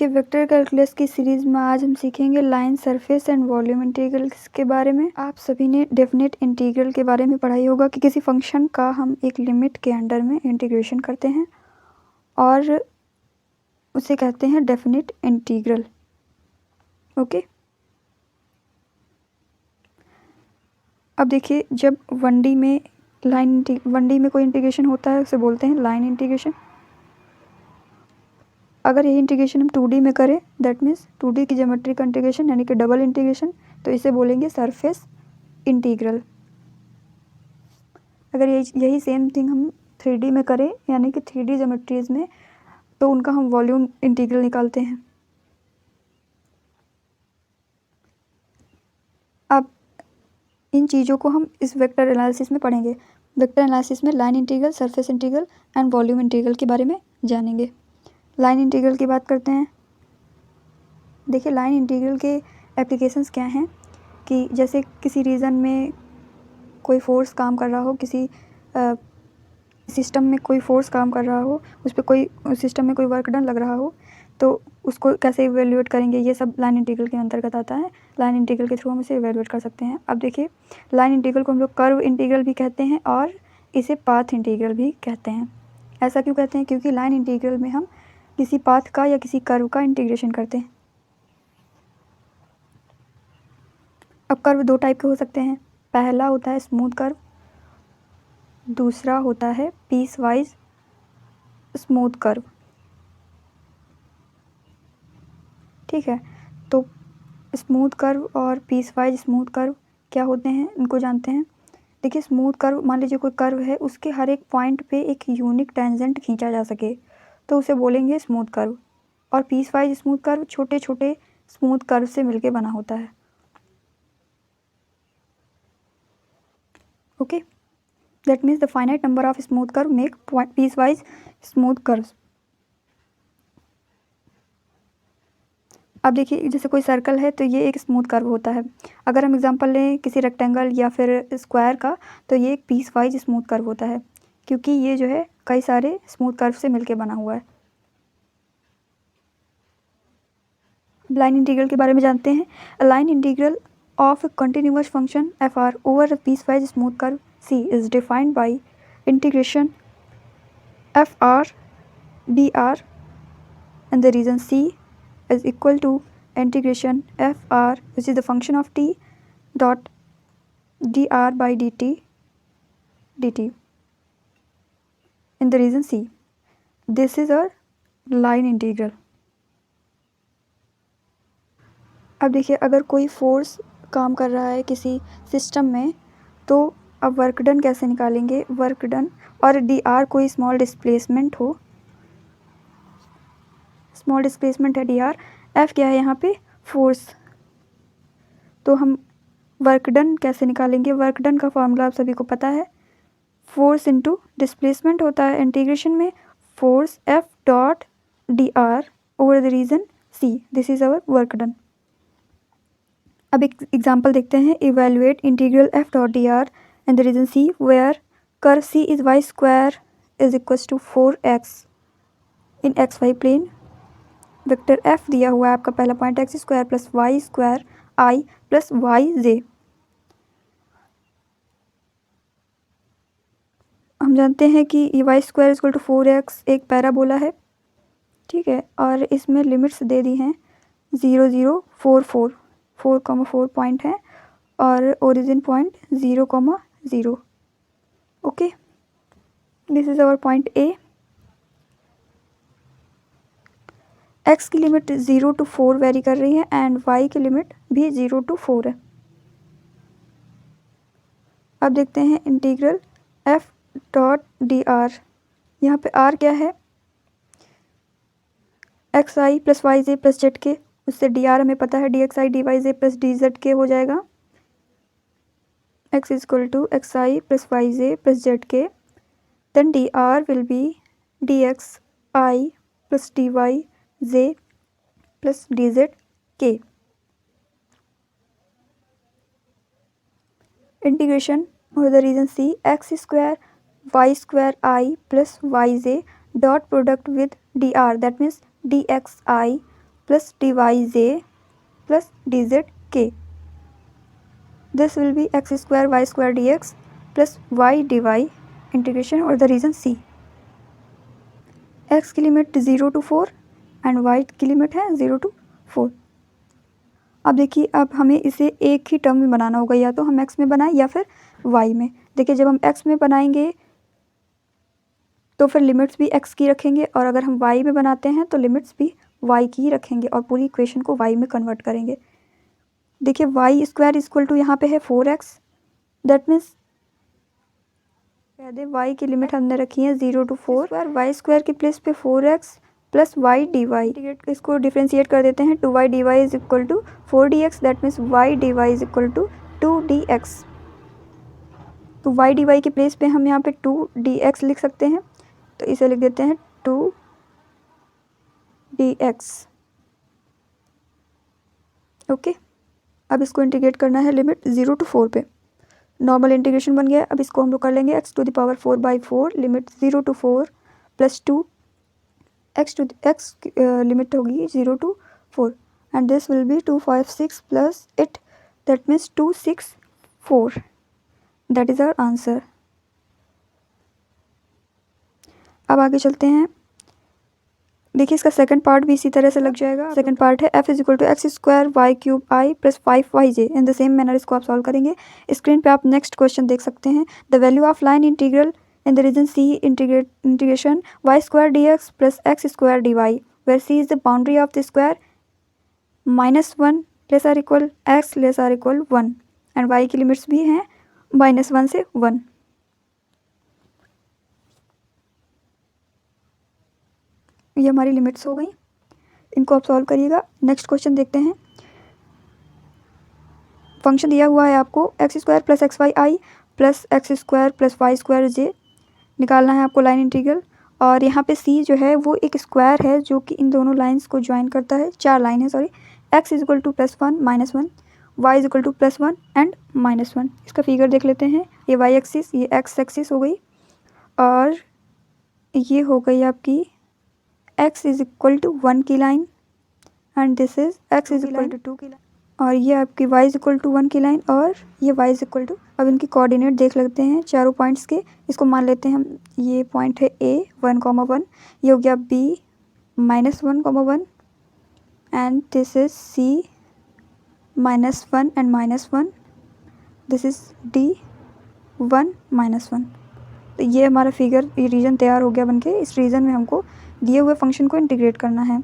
देखिए vector calculus की series में आज हम सीखेंगे line surface and volume integrals के बारे में। आप सभी ने डेफिनेट इंटीग्रल के बारे में पढ़ाई होगा कि किसी फंक्शन का हम एक लिमिट के अंडर में इंटीग्रेशन करते हैं और उसे कहते हैं डेफिनेट इंटीग्रल। ओके, अब देखिए जब 1D में कोई इंटीग्रेशन होता है उसे बोलते हैं लाइन इंटीग्रेशन। अगर यही इंटीग्रेशन हम 2D में करें दैट मीन्स 2D की ज्योमेट्री का इंटीग्रेशन यानी कि डबल इंटीग्रेशन, तो इसे बोलेंगे सरफेस इंटीग्रल। अगर यही सेम थिंग हम 3D में करें यानी कि 3D ज्योमेट्रीज में, तो उनका हम वॉल्यूम इंटीग्रल निकालते हैं। अब इन चीज़ों को हम इस वेक्टर एनालिसिस में पढ़ेंगे। वेक्टर एनालिसिस में line integral, surface integral and volume integral के बारे में जानेंगे। लाइन इंटीग्रल की बात करते हैं। देखिए लाइन इंटीग्रल के एप्लीकेशंस क्या हैं कि जैसे किसी रीजन में कोई फोर्स काम कर रहा हो, किसी सिस्टम में कोई फोर्स काम कर रहा हो, उस पर कोई सिस्टम में कोई वर्क डन लग रहा हो, तो उसको कैसे इवेल्युएट करेंगे, ये सब लाइन इंटीग्रल के अंतर्गत आता है। लाइन इंटीग्रल के थ्रू हम इसे इवेल्युएट कर सकते हैं। अब देखिए लाइन इंटीग्रल को हम लोग कर्व इंटीग्रल भी कहते हैं और इसे पाथ इंटीग्रल भी कहते हैं। ऐसा क्यों कहते हैं? क्योंकि लाइन इंटीग्रल में हम किसी पाथ का या किसी कर्व का इंटीग्रेशन करते हैं। अब कर्व दो टाइप के हो सकते हैं। पहला होता है स्मूथ कर्व, दूसरा होता है पीस वाइज स्मूथ कर्व। ठीक है, तो स्मूथ कर्व और पीस वाइज स्मूथ कर्व क्या होते हैं इनको जानते हैं। देखिए स्मूथ कर्व, मान लीजिए कोई कर्व है, उसके हर एक पॉइंट पे एक यूनिक टेंजेंट खींचा जा सके तो उसे बोलेंगे स्मूथ कर्व। और पीस वाइज स्मूथ कर्व छोटे छोटे स्मूथ कर्व से मिलके बना होता है। Okay, that means the finite number of smooth curve make peace wise smooth curves. अब देखिए जैसे कोई सर्कल है तो ये एक स्मूथ कर्व होता है। अगर हम एग्जांपल लें किसी रेक्टेंगल या फिर स्क्वायर का, तो ये एक पीस वाइज स्मूथ कर्व होता है क्योंकि ये जो है कई सारे स्मूथ कर्व से मिलके बना हुआ है। लाइन इंटीग्रल के बारे में जानते हैं। A line integral of continuous function F R over a piecewise smooth curve C is defined by integration F R D R and the region C is equal to integration fr which is the function of t dot dr by dt in the region C. This is a line integral. अब देखिए अगर कोई force काम कर रहा है किसी system में, तो अब वर्क डन कैसे निकालेंगे? वर्क डन और dr कोई स्मॉल डिस्प्लेसमेंट हो, स्मॉल डिस्प्लेसमेंट है dr, f क्या है यहाँ पे? फोर्स। तो हम वर्क डन कैसे निकालेंगे? वर्क डन का फॉर्मूला आप सभी को पता है, फोर्स इनटू डिस्प्लेसमेंट होता है इंटीग्रेशन में। Force f dot dr over the region c, this is our work done. अब एक एग्जांपल देखते हैं। Evaluate integral f dot dr in the region c where curve c is y square is equals to 4x in xy plane. Vector f दिया हुआ है आपका पहला point x square plus Y square i plus Y J. हम जानते हैं कि ये Y square equal to 4x एक पैराबोला है। ठीक है, और इसमें लिमिट्स दे दी हैं 0 0 4 4 4,4 पॉइंट है और origin point 0,0। Okay, this is our point A. x की लिमिट 0 to 4 वेरी कर रही है एंड y की लिमिट भी 0 to 4 है। अब देखते हैं integral f dot d r. यहाँ पे r क्या है? X i plus Y j plus z k, उससे डी आर हमें पता है d x i d y j plus d z k हो जाएगा। x is equal to x i plus Y j plus z k, then d r will be d x i plus d y j plus d z k. Integration और the region C X square Y square I plus Y J dot product with D R, that means D x I plus dyj plus dzk. This will be x square y square dx plus y dy integration और the region c. x की limit 0 to 4 and y की limit है 0 to 4. अब देखिए, अब हमें इसे एक ही टर्म में बनाना होगा, या तो हम x में बनाएं या फिर y में. देखिए, जब हम x में बनाएंगे तो फिर लिमिट्स भी x की रखेंगे, और अगर हम y में बनाते हैं तो लिमिट्स भी y की ही रखेंगे और पूरी इक्वेशन को y में कन्वर्ट करेंगे. देखिए, वाई स्क्वायर इक्वल टू यहाँ पे है 4x. दैट मीन्स कह दे y की लिमिट हमने रखी है 0 to 4. वाई स्क्वायर की प्लेस पे 4x plus Y D Y. इसको डिफ्रेंशिएट कर देते हैं. 2y dy is equal to 4dx. That means y dy is equal to 2dx. तो y dy की प्लेस पे हम यहाँ पे 2dx लिख सकते हैं, तो इसे लिख देते हैं 2dx. ओके. अब इसको इंटीग्रेट करना है लिमिट 0 to 4 पे. नॉर्मल इंटीग्रेशन बन गया. अब इसको हम लोग कर लेंगे x to the power 4/4 limit 0 to 4 plus 2 x limit होगी 0 to 4 and this will be 256 plus 8. That means 264. That is our answer. अब आगे चलते हैं. देखिए, इसका सेकंड पार्ट भी इसी तरह से लग जाएगा. सेकंड पार्ट है f is equal to X square Y cube I plus 5yj. In the same manner इसको आप सॉल्व करेंगे. स्क्रीन पे आप नेक्स्ट क्वेश्चन देख सकते हैं. The value of line integral in the region c integration y square dx plus x square dy where c is the boundary of the square -1 less or equal x less or equal 1 and y की limits भी हैं -1 से 1. ये हमारी limits हो गई. इनको आप सॉल्व करिएगा. नेक्स्ट क्वेश्चन देखते हैं. फंक्शन दिया हुआ है आपको x square plus x y i plus x square plus Y square j. निकालना है आपको लाइन इंटीग्रल. और यहाँ पे सी जो है वो एक स्क्वायर है जो कि इन दोनों लाइंस को ज्वाइन करता है. 4 लाइन है, sorry. X is equal to +1 -1, Y is equal to +1 and -1. इसका फिगर देख लेते हैं. ये वाई एक्सिस, ये एक्स एक्सिस हो गई, और ये हो गई आपकी x इज इक्वल टू 1 की line and this is x is equal to 2 की लाइन, और ये आपकी y इज इक्वल टू 1 की लाइन, और ये y इज इक्वल टू. अब इनकी कोऑर्डिनेट देख लेते हैं चारों पॉइंट्स के. इसको मान लेते हैं हम. ये पॉइंट है a 1,1, ये हो गया b -1,1 and this is c -1 and -1. This is d 1 -1. तो ये हमारा फिगर, ये रीजन तैयार हो गया बनके. इस रीजन में हमको दिए हुए फंक्शन को इंटीग्रेट करना है.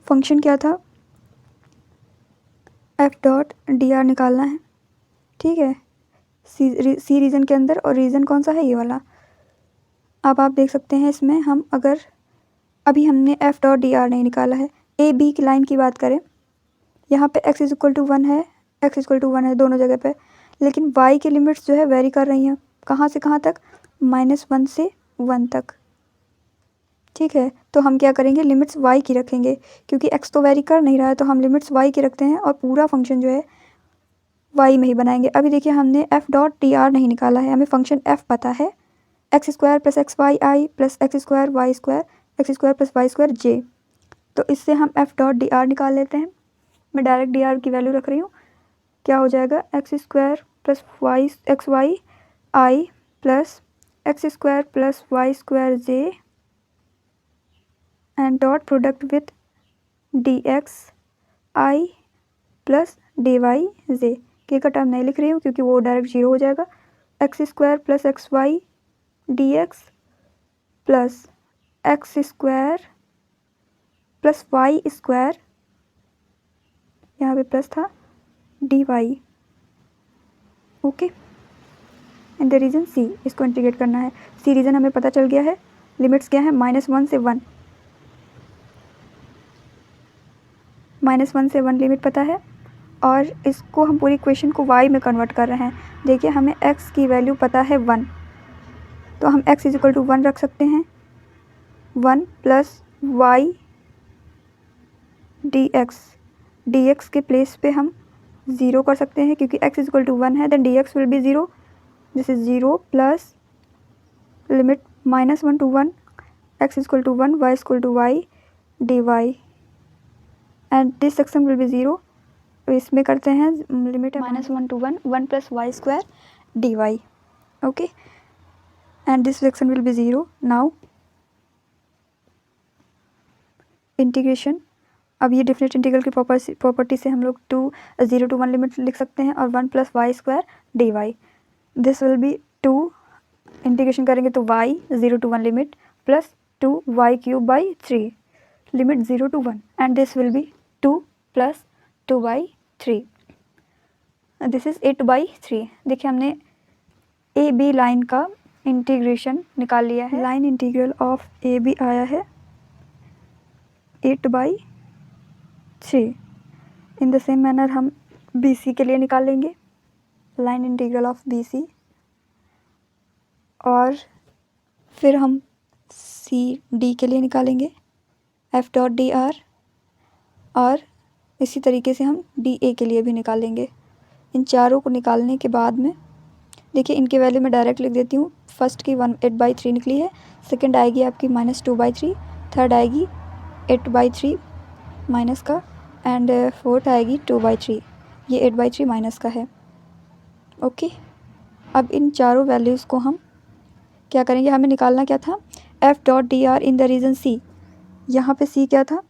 फंक्शन क्या था? f डॉट डी आर निकालना है. ठीक है, सी रीजन के अंदर, और रीजन कौन सा है? ये वाला. अब आप देख सकते हैं इसमें हम अगर अभी हमने f डॉट डी आर नहीं निकाला है. ए बी की लाइन की बात करें, यहाँ पे x इज इक्वल टू 1 है, x इज इक्वल टू 1 है दोनों जगह पे, लेकिन y की लिमिट्स जो है वेरी कर रही हैं. कहाँ से कहाँ तक? -1 से 1 तक. ठीक है, तो हम क्या करेंगे? लिमिट्स y की रखेंगे, क्योंकि x तो वेरी कर नहीं रहा है, तो हम लिमिट्स y की रखते हैं और पूरा फंक्शन जो है y में ही बनाएंगे. अभी देखिए, हमने f डॉट टी आर नहीं निकाला है, हमें फंक्शन f पता है. X square plus x y i plus x square Y square x square plus Y square j. तो इससे हम f डॉट डी आर निकाल लेते हैं. मैं डायरेक्ट डी आर की वैल्यू रख रही हूँ. क्या हो जाएगा? X square plus y x y i plus x square plus Y square j and dot product with d x i plus d y j. K का टर्म नहीं लिख रही हूँ क्योंकि वो डायरेक्ट 0 हो जाएगा. X square plus x y d x plus x square plus Y square, यहाँ पे प्लस था, d y. Okay, in the region C. इसको इंटीग्रेट करना है. सी रीजन हमें पता चल गया है. लिमिट्स क्या है? -1 से 1. -1 से 1 लिमिट पता है, और इसको हम पूरी इक्वेशन को y में कन्वर्ट कर रहे हैं. देखिए, हमें x की वैल्यू पता है 1, तो हम x इज इक्वल टू 1 रख सकते हैं. 1 प्लस वाई डी एक्स के प्लेस पे हम 0 कर सकते हैं, क्योंकि x इज इक्वल टू 1 है. Then D X will be 0. This is 0 plus limit -1 to 1 x is equal to 1 y is equal to y dy and this section will be 0। तो इसमें करते हैं limit -1 to 1 1 + y² dy। Okay, and this section will be 0। Now integration. अब ये different integral की property से हम लोग 0 to 1 लिमिट लिख सकते हैं और 1 + y² dy। This will be 2, integration करेंगे तो y 0 to 1 limit plus 2y³ limit 0 to 1 and this will be 2 + 2/3। This is 8/3। देखिए हमने ए बी लाइन का इंटीग्रेशन निकाल लिया है। Line integral of A B आया है 8/3। इन द सेम मैनर हम बी सी के लिए निकालेंगे line integral of B C, और फिर हम सी डी के लिए निकालेंगे F.dr, और इसी तरीके से हम डी ए के लिए भी निकालेंगे। इन चारों को निकालने के बाद में देखिए इनकी वैल्यू मैं डायरेक्ट लिख देती हूँ। फर्स्ट की 8/3 निकली है, सेकंड आएगी आपकी -2/3, थर्ड आएगी 8/3 माइनस का, एंड फोर्थ आएगी 2/3। ये 8/3 माइनस का है। ओके, अब इन चारों वैल्यूज़ को हम क्या करेंगे, हमें निकालना क्या था, F.dr in the region C। यहाँ पे C क्या था,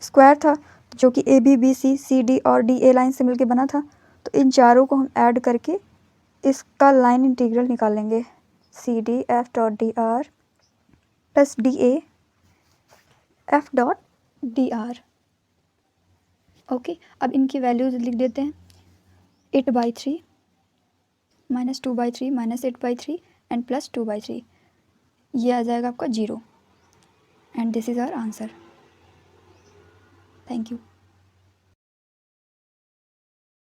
स्क्वायर था जो कि A B B C C D और डी ए लाइन से मिलके बना था। तो इन चारों को हम ऐड करके इसका लाइन इंटीग्रल निकालेंगे। CD F.dr plus DA F.dr। Okay, अब इनकी वैल्यूज लिख देते हैं। 8/3 -2/3 -8/3 एंड प्लस 2/3। ये आ जाएगा आपका 0 and this is our answer. Thank you.